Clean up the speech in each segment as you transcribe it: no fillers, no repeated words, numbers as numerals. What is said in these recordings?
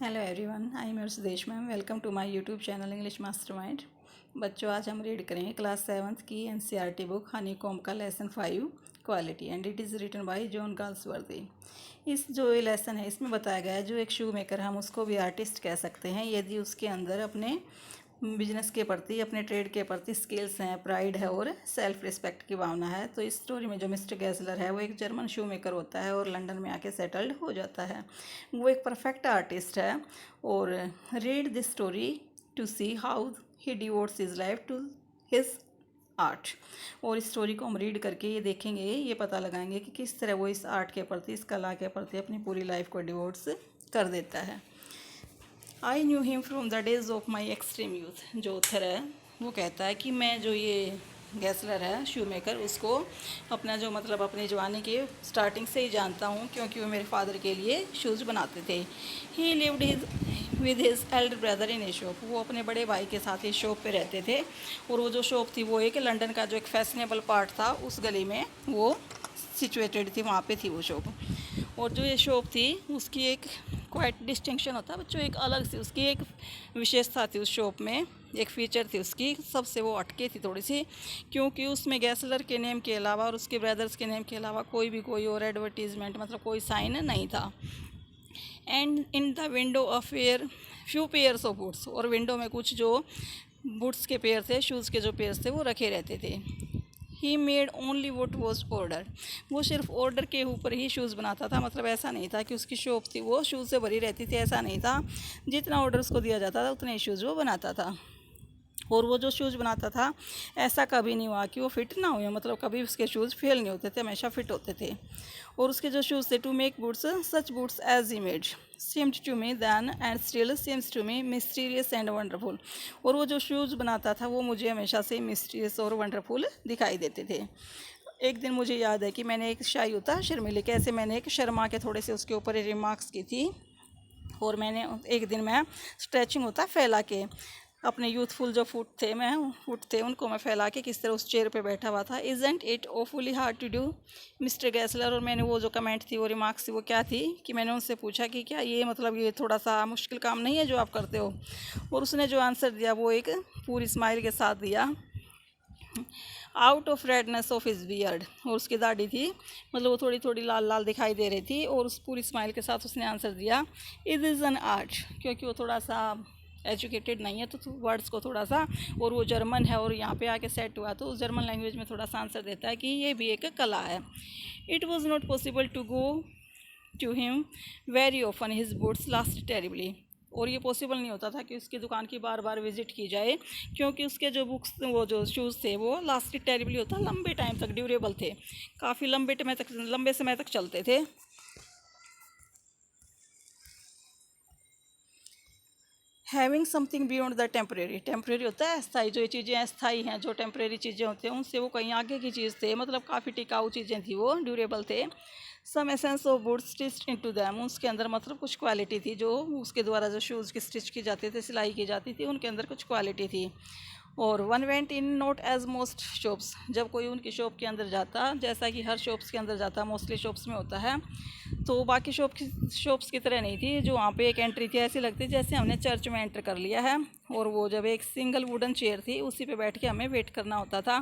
Hello everyone, I am your Sudesh ma'am. Welcome to my YouTube channel English Mastermind. बच्चों, आज हम read करेंगे class 7th की NCERT book honeycomb का lesson 5 quality and it is written by John Galsworthy. इस जो ये lesson है इसमें बताया गया है जो एक शू मेकर, हम उसको भी आर्टिस्ट कह सकते हैं यदि उसके अंदर अपने बिजनेस के प्रति, अपने ट्रेड के प्रति स्किल्स हैं, प्राइड है और सेल्फ रिस्पेक्ट की भावना है। तो इस स्टोरी में जो मिस्टर गैसलर है वो एक जर्मन शू मेकर होता है और लंदन में आके सेटल्ड हो जाता है। वो एक परफेक्ट आर्टिस्ट है और read this story to see how he devotes his life to his art. और इस स्टोरी को हम रीड करके ये देखेंगे, ये पता लगाएंगे कि किस तरह वो इस आर्ट के प्रति, इस कला के प्रति अपनी पूरी लाइफ को डिवोट्स कर देता है। I knew him from the days of my extreme youth. जो ऑथर है वो कहता है कि मैं जो ये गैसलर है शू मेकर, उसको अपना जो मतलब अपनी जवानी के स्टार्टिंग से ही जानता हूँ क्योंकि वो मेरे फादर के लिए शूज़ बनाते थे। ही lived with his Elder brother in A shop. वो अपने बड़े भाई के साथ ही शॉप पे रहते थे और वो जो शॉप थी वो एक लंदन का जो एक फैशनेबल पार्ट था उस गली में वो सिचुएटेड थी, वहाँ पे थी वो शॉप। और जो ये शॉप थी उसकी एक क्वाइट डिस्टिंक्शन होता है बच्चों, एक अलग सी उसकी एक विशेषता थी। उस शॉप में एक फ़ीचर थी उसकी, सबसे वो हटके थी थोड़ी सी, क्योंकि उसमें गैसलर के नेम के अलावा और उसके ब्रदर्स के नेम के अलावा कोई और एडवर्टीज़मेंट मतलब कोई साइन नहीं था। And in the window of air few pairs of boots, और विंडो में कुछ जो बूट्स के पेयर थे, शूज़ के जो पेयर्स थे वो रखे रहते थे। He made only what was order. वो सिर्फ ऑर्डर के ऊपर ही शूज़ बनाता था, मतलब ऐसा नहीं था कि उसकी शॉप थी वो शूज़ से भरी रहती थी, ऐसा नहीं था। जितना ऑर्डर उसको दिया जाता था उतने ही शूज़ वो बनाता था। और वो जो शूज़ बनाता था ऐसा कभी नहीं हुआ कि वो फिट ना हुए, मतलब कभी उसके शूज़ फेल नहीं होते थे, हमेशा फिट होते थे। और उसके जो शूज़ थे, to make boots such boots as he made seemed to me then and still seems to me mysterious and wonderful। और वो जो शूज़ बनाता था वो मुझे हमेशा से मिस्टीरियस और वंडरफुल दिखाई देते थे। एक दिन मुझे याद है कि मैंने एक शाई होता शर्मिले के, ऐसे मैंने एक शर्मा के थोड़े से उसके ऊपर रिमार्क्स की थी। और मैंने एक दिन मैं स्ट्रेचिंग होता फैला के अपने यूथफुल जो फुट थे उनको मैं फैला के किस तरह उस चेयर पे बैठा हुआ था। Isn't it awfully hard to do Mister Gessler. और मैंने वो जो कमेंट थी, वो रिमार्क्स थी, वो क्या थी कि मैंने उनसे पूछा कि क्या ये मतलब ये थोड़ा सा मुश्किल काम नहीं है जो आप करते हो। और उसने जो आंसर दिया वो एक पूरी स्माइल के साथ दिया, out of redness of his beard. और उसकी दाढ़ी थी, मतलब वो थोड़ी थोड़ी लाल लाल दिखाई दे रही थी। और उस पूरी स्माइल के साथ उसने आंसर दिया, इट इज़ एन आर्ट। क्योंकि वो थोड़ा सा एजुकेटेड नहीं है तो वर्ड्स को थोड़ा सा, और वो जर्मन है और यहाँ पे आके सेट हुआ तो उस जर्मन लैंग्वेज में थोड़ा सा आंसर देता है कि ये भी एक कला है। It was not possible to go to him very often, his boots last terribly. और ये पॉसिबल नहीं होता था कि उसकी दुकान की बार बार विजिट की जाए क्योंकि उसके जो बुक्स, वो जो शूज़ थे वो लास्ट टेरिबली होता, लंबे टाइम तक ड्यूरेबल थे, काफ़ी लंबे समय तक चलते थे। Having something beyond the temporary. Temporary होता है अस्थाई, जो ये चीज़ें अस्थाई हैं, जो टेम्प्रेरी चीज़ें होती हैं उनसे वो कहीं आगे की चीज़ थे, मतलब काफ़ी टिकाऊ चीज़ें थी, वो ड्यूरेबल थे। Some essence of wood stitched into them. उसके अंदर मतलब कुछ क्वालिटी थी जो उसके द्वारा जो शूज़ की स्टिच की जाती थी, सिलाई की जाती थी, उनके अंदर कुछ क्वालिटी थी। और one went in not as most shops. जब कोई उनकी शॉप के अंदर जाता, जैसा कि हर शॉप्स के अंदर जाता मोस्टली शॉप्स में होता है, तो बाकी शॉप्स की तरह नहीं थी। जो वहाँ पे एक एंट्री थी ऐसी लगती जैसे हमने चर्च में एंटर कर लिया है। और वो जब एक सिंगल वुडन चेयर थी उसी पे बैठ के हमें वेट करना होता था।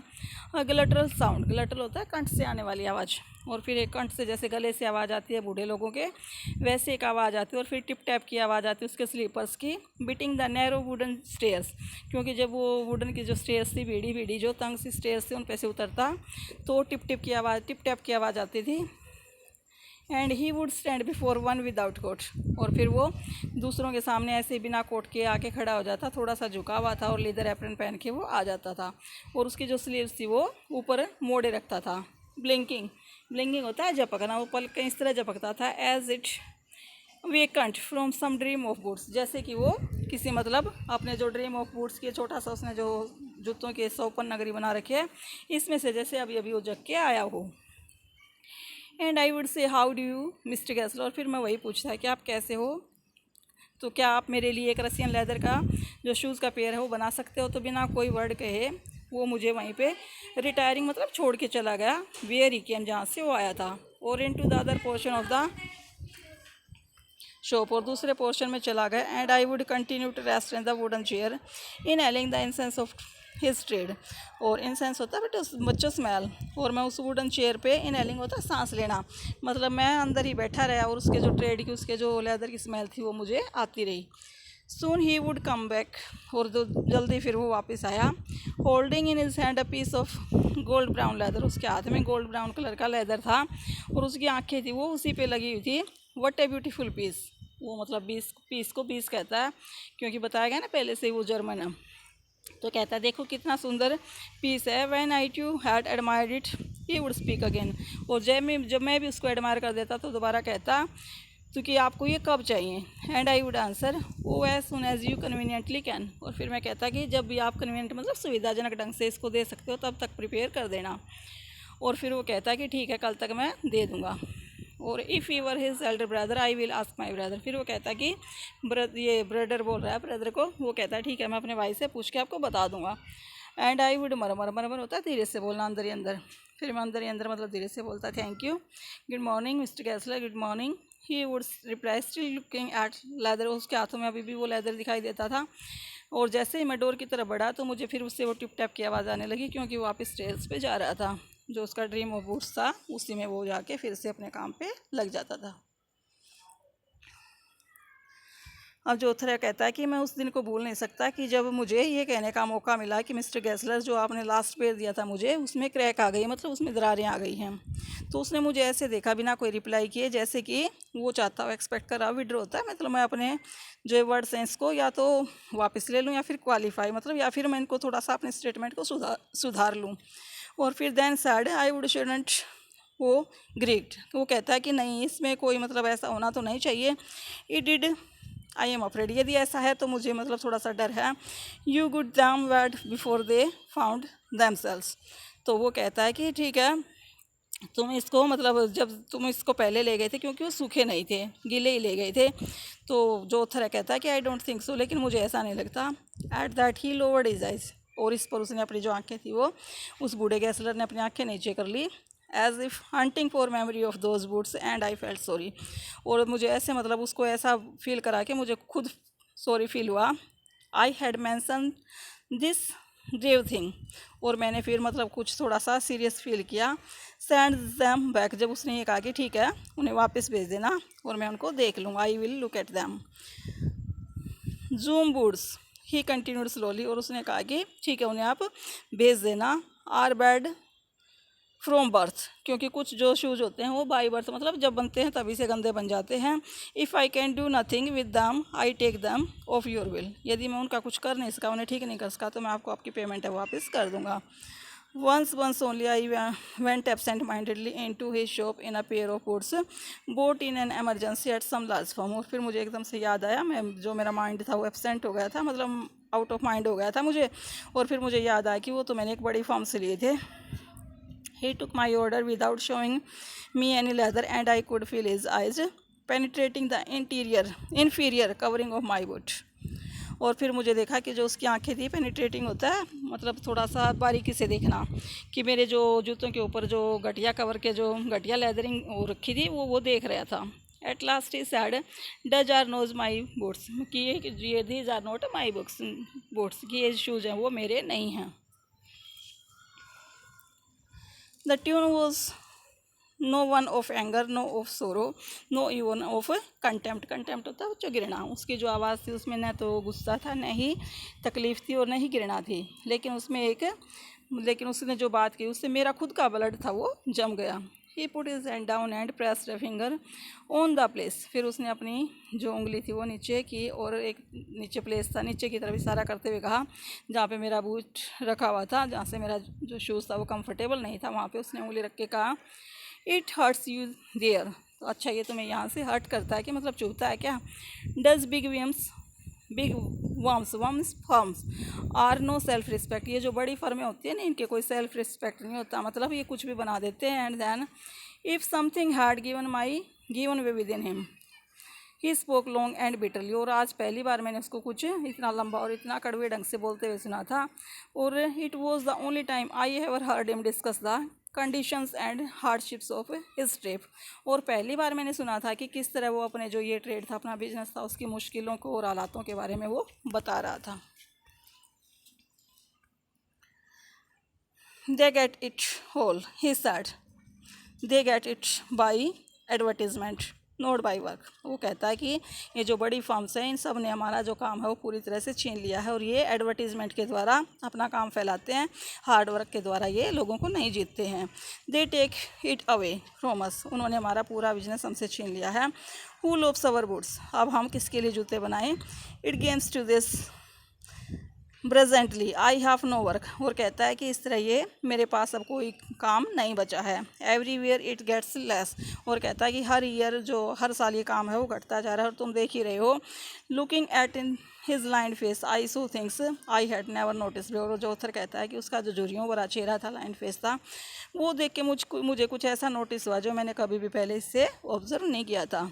ग्लटरल साउंड, ग्लटरल होता है कंठ से आने वाली आवाज़, और फिर एक कंठ से जैसे गले से आवाज़ आती है बूढ़े लोगों के, वैसे एक आवाज़ आती है। और फिर टिप टैप की आवाज़ आती है उसके स्लीपर्स की, beating the narrow wooden stairs. क्योंकि जब वो वुडन की जो स्टेयर्स थी, बीड़ी बीड़ी जो तंग सी स्टेयर्स थी, उन पे से उतरता तो टिप टिप टैप की आवाज़ आती थी। And he would stand before one without coat. और फिर वो दूसरों के सामने ऐसे बिना कोट के आके खड़ा हो जाता, थोड़ा सा झुका हुआ था और लेदर एप्रन पहन के वो आ जाता था। और उसकी जो स्लीव्स थी वो ऊपर मोड़े रखता था। ब्लिंकिंग, ब्लिंकिंग होता है झपकना, वो पल इस तरह झपकता था, as if awakened from some dream of boots. जैसे कि वो किसी मतलब अपने जो ड्रीम ऑफ बूट्स की छोटा सा उसने जो जूतों के सौपन नगरी बना रखी है, इसमें से जैसे अभी अभी वो जग के आया हो। And I would say how do you Mister Gessler. और फिर मैं वही पूछता है कि आप कैसे हो, तो क्या आप मेरे लिए एक रसियन लेदर का जो शूज़ का पेयर है वो बना सकते हो। तो बिना कोई वर्ड कहे वो मुझे वहीं पे रिटायरिंग मतलब छोड़ के चला गया, वेयर ही केम, जहाँ से वो आया था। और into the other portion of the shop और दूसरे पोर्शन में चला गया। And I would continue to rest in the wooden chair inhaling the incense of his trade. और इंसेंस होता है बट उस बच्चों स्मेल, और मैं उस वुडन चेयर पे इनहेलिंग होता है सांस लेना, मतलब मैं अंदर ही बैठा रहा और उसके जो ट्रेड की उसके जो लेदर की स्मेल थी वो मुझे आती रही। सून ही वुड कम बैक, और तो जल्दी फिर वो वापस आया। Holding in his hand a piece of gold brown leather, उसके हाथ में गोल्ड ब्राउन कलर का लेदर था और उसकी आंखें थी वो उसी पे लगी हुई थी। व्हाट ए ब्यूटीफुल पीस, वो मतलब पीस को पीस कहता है क्योंकि बताया गया ना पहले से वो जर्मन है। तो कहता है देखो कितना सुंदर पीस है। When I too had admired it he would speak again, और जब मैं भी उसको एडमायर कर देता तो दोबारा कहता तो कि आपको ये कब चाहिए। And I would answer oh as soon as you conveniently can, और फिर मैं कहता कि जब भी आप कन्वीनियंट मतलब सुविधाजनक ढंग से इसको दे सकते हो तब तक प्रिपेयर कर देना। और फिर वो कहता है कि ठीक है कल तक मैं दे दूँगा। और if you were his Elder brother I will ask my brother, फिर वो कहता है कि ये ब्रदर बोल रहा है ब्रदर को, वो कहता है ठीक है मैं अपने भाई से पूछ के आपको बता दूंगा। एंड आई वुड मरमर होता है धीरे से बोलना अंदर ही अंदर, फिर मैं अंदर ही अंदर मतलब धीरे से बोलता thank you, good morning Mister Gessler, good morning. He would reply still looking at leather, उसके हाथों में अभी भी वो लेदर दिखाई देता था। और जैसे ही मैं डोर की तरफ बढ़ा तो मुझे फिर उससे वो टिप टैप की आवाज़ आने लगी क्योंकि वो वापस स्टेज पे जा रहा था। जो उसका ड्रीम ऑफ बूट्स था उसी में वो जाके फिर से अपने काम पे लग जाता था। अब जोथरा कहता है कि मैं उस दिन को भूल नहीं सकता कि जब मुझे ये कहने का मौका मिला कि मिस्टर गैसलर जो आपने लास्ट पेयर दिया था मुझे उसमें क्रैक आ गई, मतलब उसमें दरारें आ गई हैं। तो उसने मुझे ऐसे देखा बिना कोई रिप्लाई किए जैसे कि वो चाहता हो एक्सपेक्ट कर रहा विड्रॉ होता है, मतलब मैं अपने जो वर्ड्स हैं इसको या तो वापस ले लूँ या फिर क्वालिफाई मतलब या फिर मैं इनको थोड़ा सा अपने स्टेटमेंट को सुधार लूँ। और फिर then said I would shouldn't वो ग्रेट, वो कहता है कि नहीं इसमें कोई मतलब ऐसा होना तो नहीं चाहिए। It did I am afraid, यदि ऐसा है तो मुझे मतलब थोड़ा सा डर है। You good them word before they found themselves, तो वो कहता है कि ठीक है तुम इसको मतलब जब तुम इसको पहले ले गए थे क्योंकि वो सूखे नहीं थे गीले ही ले गए थे। तो जो थरा कहता है कि आई डोंट थिंक सो, लेकिन मुझे ऐसा नहीं लगता। At that he lowered his eyes, और इस पर उसने अपनी जो आंखें थी वो उस बूढ़े गैसलर ने अपनी आंखें नीचे कर ली। As if hunting for memory of those boots and I felt sorry, और मुझे ऐसे मतलब उसको ऐसा फील करा कि मुझे खुद सॉरी फील हुआ। I had mentioned this grave thing, और मैंने फिर मतलब कुछ थोड़ा सा सीरियस फील किया। सेंड दैम बैक, जब उसने ये कहा कि ठीक है उन्हें वापस भेज देना और मैं उनको देख लूँगा, I will look at them. Zoom boots he continued slowly, और उसने कहा कि ठीक है उन्हें आप भेज देना। आर बैड फ्रॉम बर्थ, क्योंकि कुछ जो शूज़ होते हैं वो बाई बर्थ मतलब जब बनते हैं तभी से गंदे बन जाते हैं। If I can do nothing with them I take them off your will, यदि मैं उनका कुछ कर नहीं सका उन्हें ठीक नहीं कर सका तो मैं आपको आपकी पेमेंट है वापस कर दूंगा। Once only I went absentmindedly into his shop in a pair of boots bought in an emergency at some large form, और फिर मुझे एकदम से याद आया मैं जो मेरा माइंड था वो एबसेंट हो गया था मतलब आउट ऑफ माइंड हो गया था मुझे, और फिर मुझे याद आया कि वो तो मैंने एक बड़ी फॉर्म से लिए थे। He took my order without showing me any leather and I could feel his eyes penetrating the inferior covering of my boot। और फिर मुझे देखा कि जो उसकी आंखें थी पेनिट्रेटिंग होता है मतलब थोड़ा सा बारीकी से देखना कि मेरे जो जूतों के ऊपर जो घटिया कवर के जो घटिया लेदरिंग वो रखी थी वो देख रहा था। At last he said those are not my boots, कि ये these are not my boots, कि ये शूज़ हैं वो मेरे नहीं हैं। The tune was no one of anger, no of sorrow, no even of contempt। contempt होता है जो घृणा, उसकी जो आवाज़ थी उसमें न तो गुस्सा था न ही तकलीफ़ थी और न ही घृणा थी, लेकिन उसने जो बात की उससे मेरा खुद का ब्लड था वो जम गया। He put his hand down and pressed a finger on the place, फिर उसने अपनी जो उंगली थी वो नीचे की और एक नीचे प्लेस था नीचे की तरफ इशारा करते हुए कहा जहाँ पे मेरा बूट रखा हुआ था, जहाँ से मेरा जो शूज़ था वो कंफर्टेबल नहीं था वहाँ पे उसने उंगली रख के कहा इट हर्ट्स यू देयर, तो अच्छा ये तुम्हें यहाँ से हर्ट करता है कि मतलब चुभता है क्या। Those big worms firms are no self respect, ये जो बड़ी फर्में होती है ना इनके कोई सेल्फ रिस्पेक्ट नहीं होता, मतलब ये कुछ भी बना देते हैं। And then if something had given way within him he spoke long and bitterly, और आज पहली बार मैंने उसको कुछ इतना लंबा और इतना कड़वे ढंग से बोलते हुए सुना था। और it was the only time I have ever heard him discuss the conditions and hardships of his trip. और पहली बार मैंने सुना था कि किस तरह वो अपने जो ये ट्रेड था, अपना बिजनेस था, उसकी मुश्किलों को और हालातों के बारे में वो बता रहा था। They get it all he said, they get it by advertisement not by work. वो कहता है कि ये जो बड़ी फर्म्स हैं, इन सब ने हमारा जो काम है वो पूरी तरह से छीन लिया है, और ये एडवर्टीजमेंट के द्वारा अपना काम फैलाते हैं, हार्ड वर्क के द्वारा ये लोगों को नहीं जीतते हैं। They take it away from us, उन्होंने हमारा पूरा बिजनेस हमसे छीन लिया है। हु लोव्स अवर बूट्स, अब हम किसके लिए जूते बनाएं। It comes to this presently I have no work, और कहता है कि इस तरह ये मेरे पास अब कोई काम नहीं बचा है। एवरीवेयर इट गेट्स लेस, और कहता है कि हर ईयर जो हर साल ये काम है वो घटता जा रहा है, और तुम देख ही रहे हो। Looking at in his line face I so things I had never notice. और जो ऑथर कहता है कि उसका जो झुर्रियों भरा चेहरा था, लाइन फेस था, वो देख के मुझे कुछ ऐसा नोटिस हुआ जो मैंने कभी भी पहले इससे ऑब्जर्व नहीं किया था।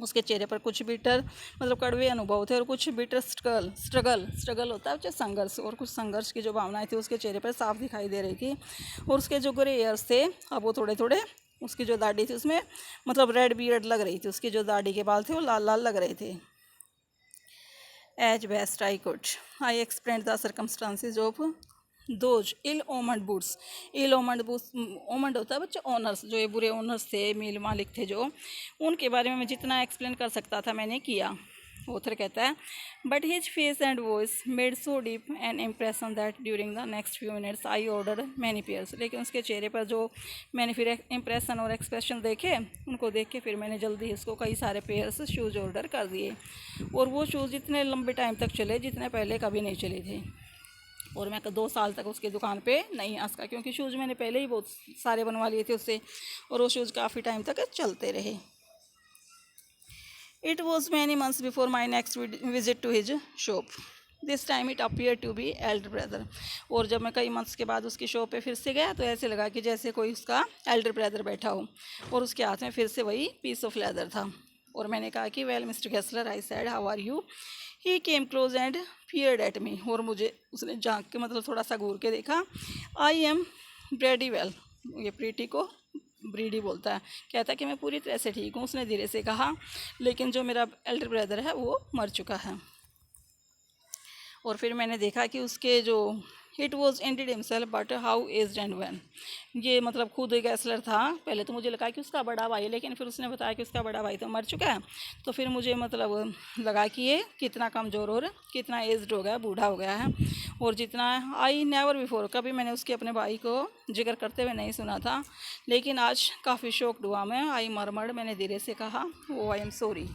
उसके चेहरे पर कुछ बिटर मतलब कड़वे अनुभव थे, और कुछ बिटर स्ट्रगल होता है जो संघर्ष, और कुछ संघर्ष की जो भावनाएं थी उसके चेहरे पर साफ दिखाई दे रही थी। और उसके जो ग्रे हेयर्स थे, अब वो थोड़े थोड़े, उसकी जो दाढ़ी थी उसमें मतलब रेड बियर्ड लग रही थी, उसकी जो दाढ़ी के बाल थे वो लाल लाल लग रहे थे। As best I could I explain the circumstances of those ill omened boots. Ill omened boots, omened होता है बच्चे ओनर्स, जो ये बुरे ओनर्स थे, मिल मालिक थे जो, उनके बारे में मैं जितना एक्सप्लेन कर सकता था मैंने किया। ऑथर कहता है but his face and voice made so deep an impression that during the next few minutes I order many pairs. लेकिन उसके चेहरे पर जो मैंने फिर इम्प्रेशन और एक्सप्रेशन देखे, उनको देख के फिर मैंने जल्दी उसको कई सारे पेयर्स शूज़ ऑर्डर कर दिए, और वो शूज़ इतने लंबे टाइम तक चले जितने पहले कभी नहीं चले थे। और मैं 2 साल तक उसकी दुकान पे नहीं आ सका, क्योंकि शूज़ मैंने पहले ही बहुत सारे बनवा लिए थे उससे, और वो शूज़ काफ़ी टाइम तक चलते रहे। It was many months before my next visit to his shop, this time it appear to be elder brother. और जब मैं कई मंथ्स के बाद उसकी शॉप पे फिर से गया तो ऐसे लगा कि जैसे कोई उसका एल्डर ब्रदर बैठा हो, और उसके हाथ में फिर से वही पीस ऑफ लेदर था। और मैंने कहा कि well mister Gessler, I said how are you. He came close and peered at me, और मुझे उसने झांक के मतलब थोड़ा सा घूर के देखा। आई एम ब्रेडी वेल, ये प्रीटी को ब्रीडी बोलता है, कहता है कि मैं पूरी तरह से ठीक हूँ, उसने धीरे से कहा, लेकिन जो मेरा एल्डर ब्रदर है वो मर चुका है। और फिर मैंने देखा कि उसके जो it was indeed himself but how aged and wan, ये मतलब खुद गैसलर था। पहले तो मुझे लगा कि उसका बड़ा भाई है, लेकिन फिर उसने बताया कि उसका बड़ा भाई तो मर चुका है, तो फिर मुझे मतलब लगा कि ये कितना कमज़ोर और कितना एज्ड हो गया, बूढ़ा हो गया है। और जितना आई नेवर बिफोर, कभी मैंने उसके अपने भाई को जिक्र करते हुए नहीं सुना था, लेकिन आज काफ़ी शॉक्ड हुआ मैं। आई मरमर्ड, मैंने धीरे से कहा, वो आई एम सॉरी।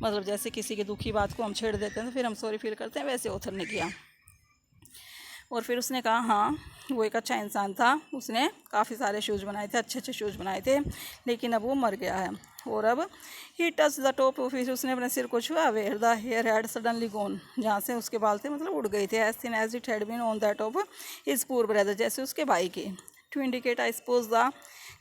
मतलब जैसे किसी की दुखी बात को हम छेड़ देते हैं तो फिर हम सॉरी फील करते हैं, वैसे ऑथर ने किया। और फिर उसने कहा हाँ, वो एक अच्छा इंसान था, उसने काफ़ी सारे शूज़ बनाए थे, अच्छे अच्छे शूज़ बनाए थे, लेकिन अब वो मर गया है। और अब he touch the top of his, उसने अपने सिर को छुआ, where the hair had suddenly gone, जहाँ से उसके बाल थे मतलब उड़ गए थे, as thin as it had been on that of his poor brother, जैसे उसके भाई के। To indicate I suppose the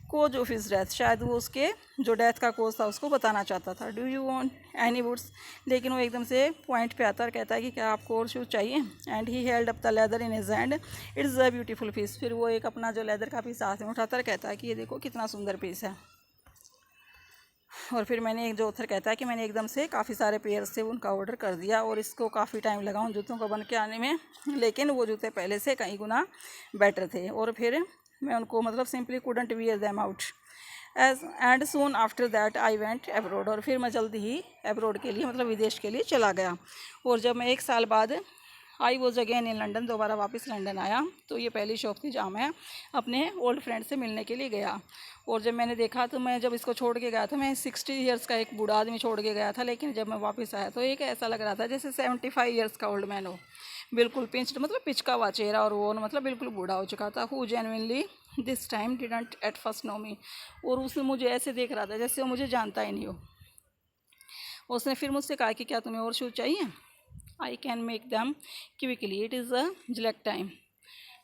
cause of his death, शायद वो उसके जो डेथ का कोज था उसको बताना चाहता था। Do you want any boots, लेकिन वो एकदम से पॉइंट पे आता है, कहता है कि क्या आपको और शूज़ चाहिए। And he held up the leather in his hand, it's a beautiful piece. फिर वो एक अपना जो लेदर का पीस हाथ में उठाता है, कहता है कि ये देखो कितना सुंदर पीस है। और फिर मैंने एक जो ऑथर कहता है कि मैंने एकदम से काफ़ी सारे पेयर्स से उनका ऑर्डर कर दिया, और इसको काफ़ी टाइम लगा उन जूतों को बन के आने में, लेकिन वो जूते पहले से कई गुना बेटर थे। और फिर मैं उनको मतलब simply couldn't wear them out and soon after that I went abroad, और फिर मैं जल्दी ही एब्रोड के लिए मतलब विदेश के लिए चला गया। और जब मैं 1 साल बाद I was again in London, दोबारा वापस लंदन आया, तो ये पहली शॉप थी जहाँ मैं अपने ओल्ड फ्रेंड से मिलने के लिए गया। और जब मैंने देखा तो मैं जब इसको छोड़ के गया था, मैं 60 ईयर्स का एक बूढ़ा आदमी छोड़ के गया था, लेकिन जब मैं वापस आया तो एक ऐसा लग रहा था जैसे 75 ईयर्स का ओल्ड मैन हो, बिल्कुल पिंच्ड मतलब पिचका हुआ चेहरा, और वो मतलब बिल्कुल बूढ़ा हो चुका था। Who genuinely this time didn't at first know me, और उसने मुझे ऐसे देख रहा था जैसे वो मुझे जानता ही नहीं हो। उसने फिर मुझसे कहा कि क्या तुम्हें और शूज़ चाहिए। I can make them quickly, it is a slack time,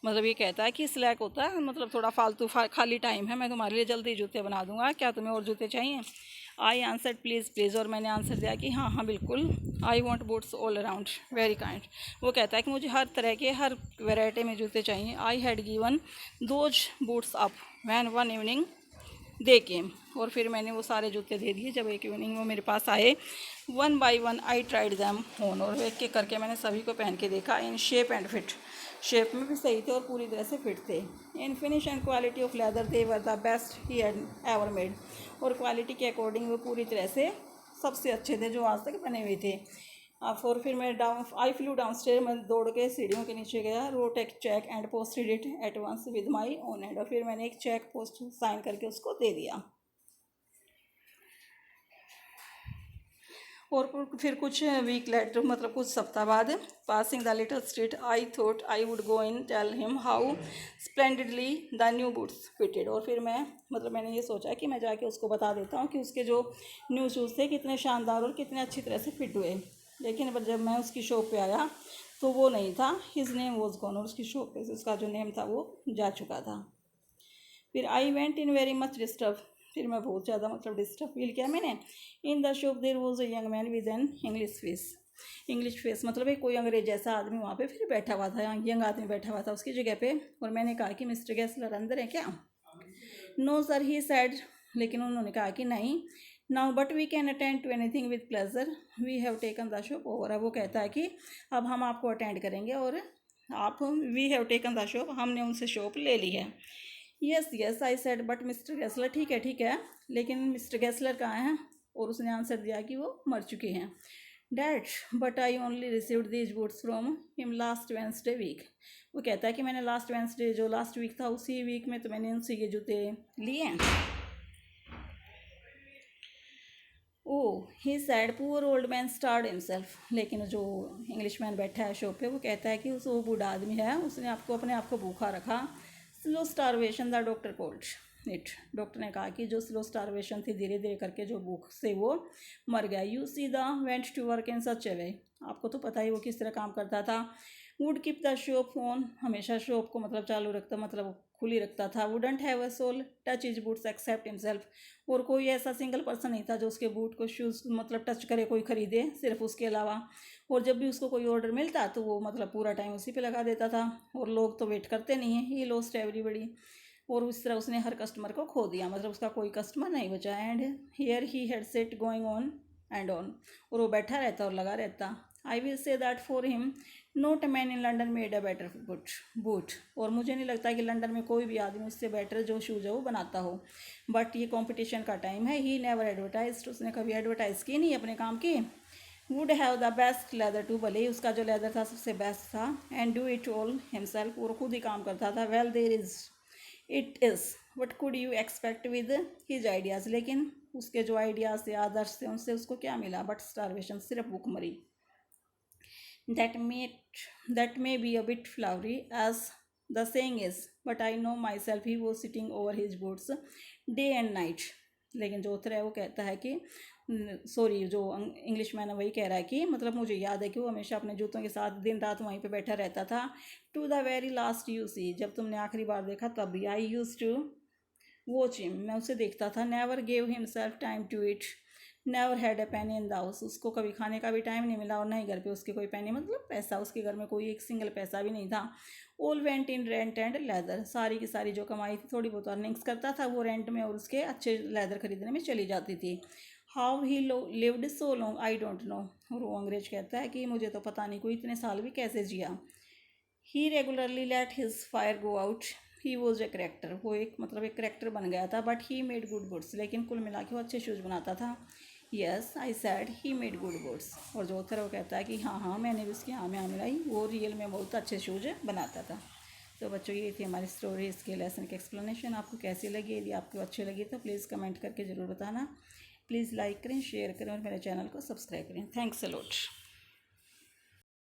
मतलब ये कहता है कि स्लैक होता है मतलब थोड़ा फालतू खाली टाइम है, मैं तुम्हारे लिए जल्दी जूते बना दूंगा, क्या तुम्हें और जूते चाहिए। आई आंसर्ड प्लीज़ प्लीज़, और मैंने आंसर दिया कि हाँ हाँ बिल्कुल। I want boots all around very kind. वो कहता है कि मुझे हर तरह के, हर वैरायटी में जूते चाहिए। I had given those boots up when one evening they came, और फिर मैंने वो सारे जूते दे दिए जब एक इवनिंग वो मेरे पास आए। One by one I tried them on, और एक एक करके मैंने सभी को पहन के देखा। In shape and fit, shape में भी सही थे और पूरी तरह से फिट थे। इन finish and quality of leather they were the best he had ever made, और क्वालिटी के अकॉर्डिंग वो पूरी तरह से सबसे अच्छे थे जो आज तक बने हुए थे। और फिर मैं आई फ्लू डाउन स्टेयर, मैं दौड़ के सीढ़ियों के नीचे गया। रोट एक cheque and posted it at once with my own hand, और फिर मैंने एक चेक पोस्ट साइन करके उसको दे दिया। और फिर कुछ वीक लेटर, मतलब कुछ सप्ताह बाद, passing the little street I thought I would go in tell him how splendidly the new boots fitted, और फिर मैंने ये सोचा कि मैं जाके उसको बता देता हूँ कि उसके जो न्यू शूज़ थे कितने शानदार और कितने अच्छी तरह से फिट हुए। लेकिन पर जब मैं उसकी शॉप पे आया तो वो नहीं था। हिज नेम वॉज गॉन, और उसकी शॉप पे उसका जो नेम था वो जा चुका था। फिर I went in very much disturb, फिर मैं बहुत ज़्यादा डिस्टर्ब फील किया मैंने। In the shop there was a young man with an English face, English face मतलब कोई अंग्रेज जैसा आदमी वहाँ पे फिर बैठा हुआ था, यंग आदमी बैठा हुआ था उसकी जगह पे। और मैंने कहा कि मिस्टर गेस्लर अंदर है क्या? नो सर ही सैड, लेकिन उन्होंने कहा कि नहीं। Now but we can attend to anything with pleasure, we have taken the shop over. अब वो कहता है कि अब हम आपको अटेंड करेंगे, और आप, we have taken the shop, हमने उनसे शॉप ले ली है। Yes yes I said but mister Gessler, ठीक है, लेकिन मिस्टर गेस्लर कहाँ हैं? और उसने आंसर दिया कि वो मर चुके हैं। Dead but I only received these boots from him last Wednesday week, वो कहता है कि मैंने लास्ट वेंसडे जो लास्ट वीक था उसी वीक में तो मैंने उनसे ये जूते लिए हैं। Oh he said poor old man starved himself, लेकिन जो इंग्लिश मैन बैठा है शॉप पे वो कहता है कि उस वो बूढ़ा आदमी है उसने अपने आप को भूखा रखा। Slow starvation the doctor cold it, doctor ने कहा कि जो स्लो स्टारवेशन थी, धीरे धीरे करके जो भूख से वो मर गया। You see the went to work in such a way, आपको तो पता ही वो किस तरह काम करता था। Would keep the shop on, हमेशा शॉप को चालू रखता, खुली रखता था। Wouldn't have a soul touch his boots except himself, और कोई ऐसा सिंगल पर्सन नहीं था जो उसके बूट को शूज़ टच करे, कोई ख़रीदे सिर्फ उसके अलावा। और जब भी उसको कोई ऑर्डर मिलता तो वो पूरा टाइम उसी पे लगा देता था, और लोग तो वेट करते नहीं हैं। ही लॉस्ट एवरीबडी, और उस तरह उसने हर कस्टमर को खो दिया, उसका कोई कस्टमर नहीं बचा। And here he had set going on and on, और वो बैठा रहता और लगा रहता। I will say that for him note a man in London made a better boot, और मुझे नहीं लगता कि लंदन में कोई भी आदमी उससे बेटर जो शूज़ है वो बनाता हो। बट ये कंपटीशन का टाइम है। ही नेवर एडवर्टाइज, उसने कभी एडवर्टाइज़ की नहीं अपने काम की। Would have the best leather too, भले ही उसका जो लेदर था सबसे बेस्ट था। And do it all himself, और खुद ही काम करता था। Well there is it is what could you expect with his ideas, लेकिन उसके जो आइडियाज़ थे, आदर्श थे, उनसे उसको क्या मिला? बट स्टारवेशन, सिर्फ भूखमरी। That may be a bit flowery as the saying is, but I know myself he was sitting over his boots day and night। लेकिन जो उत्तर है वो कहता है कि सॉरी, जो इंग्लिश मैन है वही कह रहा है कि मुझे याद है कि वो हमेशा अपने जूतों के साथ दिन रात वहीं पे बैठा रहता था। To the very last you see, जब तुमने आखिरी बार देखा तब भी। I use to watch him, मैं उसे देखता था। Never gave himself time to it, never had a penny in the house, उसको कभी खाने का भी टाइम नहीं मिला, और ना ही घर पे उसके कोई पेनी पैसा, उसके घर में कोई एक सिंगल पैसा भी नहीं था। All went in rent and leather, सारी की सारी जो कमाई थी, थोड़ी बहुत अर्निंग्स करता था वो रेंट में और उसके अच्छे लेदर खरीदने में चली जाती थी। How he lived so long I don't know, और वो अंग्रेज कहता है कि मुझे तो पता नहीं कोई इतने साल भी कैसे जिया। He regularly let his fire go out, he was a character, वो एक एक करेक्टर बन गया था। But he made good boots, लेकिन कुल मिला के वो अच्छे शूज़ बनाता था। Yes I said he made good boots, और जो ऑथर वो कहता है कि हाँ हाँ मैंने भी उसकी हाँ में हाँ मिलाई, वो रियल में बहुत अच्छे शूज़ बनाता था। तो बच्चों ये थी हमारी स्टोरी, इसके लेसन की एक्सप्लेनेशन। आपको कैसी लगी? यदि आपको अच्छी लगी तो प्लीज़ कमेंट करके ज़रूर बताना। प्लीज़ लाइक करें, शेयर करें और मेरे चैनल को सब्सक्राइब करें। Thanks a lot.